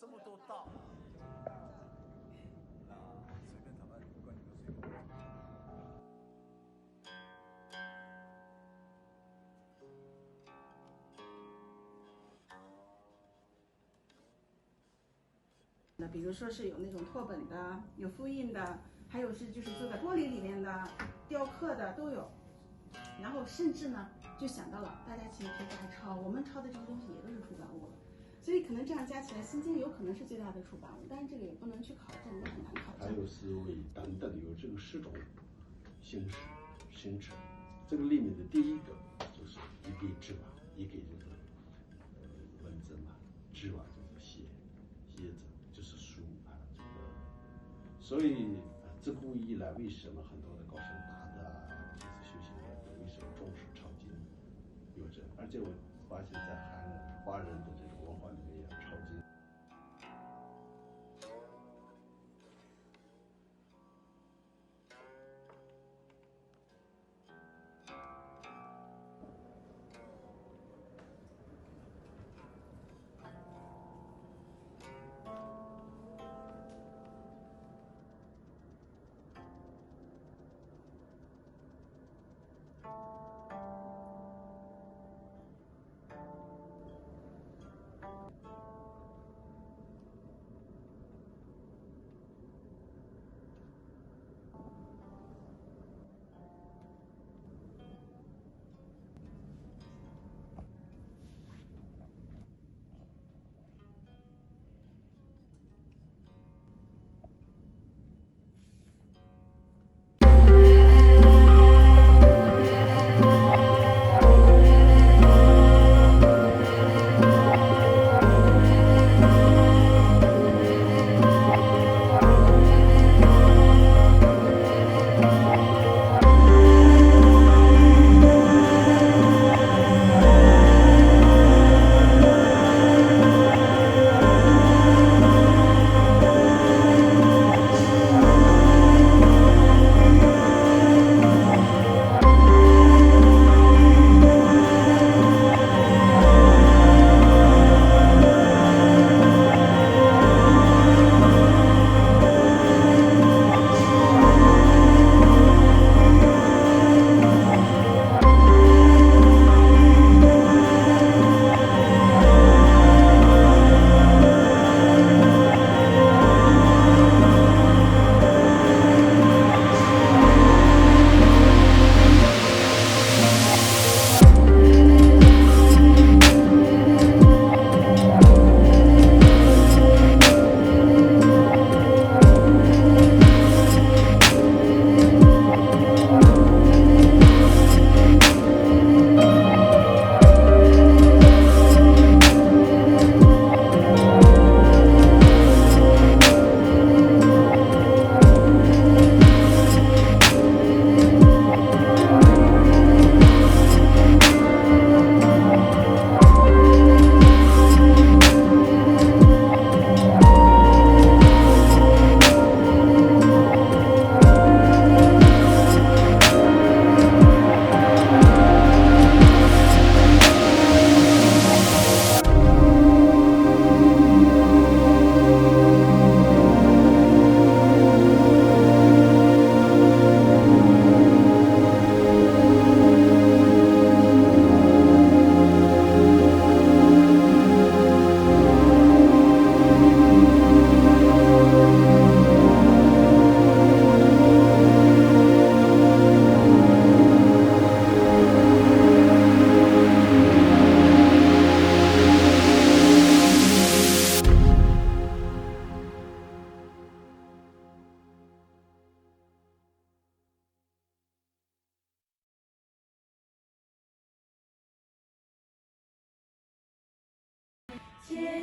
这么多道啊，随便他们，不管你们随便。那比如说是有那种拓本的，有复印的，还有是就是做在玻璃里面的、雕刻的都有。然后甚至呢，就想到了大家其实可以来抄，我们抄的这些东西也都是出版物了。所以可能这样加起来，新京有可能是最大的出版物，但是这个也不能去考证，也很难考证。还有思维等等，有这个10种形式。这个里面的第一个就是一给纸吧，一给就是文字嘛，纸吧就是写字，就是书啊这个。所以自古以来，为什么很多的高僧大德啊，就是修行人为什么重视抄经？有这，而且我发现在华人的这种文化里面也抄经。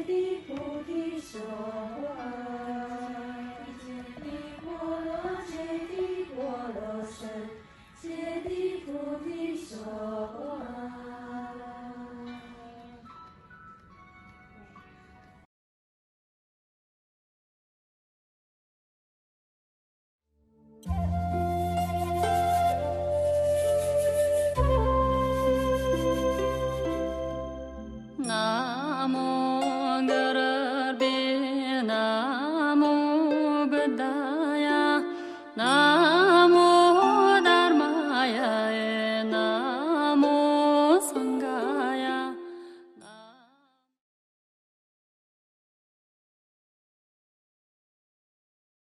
地菩提萨埵，揭谛波罗揭谛波罗僧，揭谛菩提萨埵。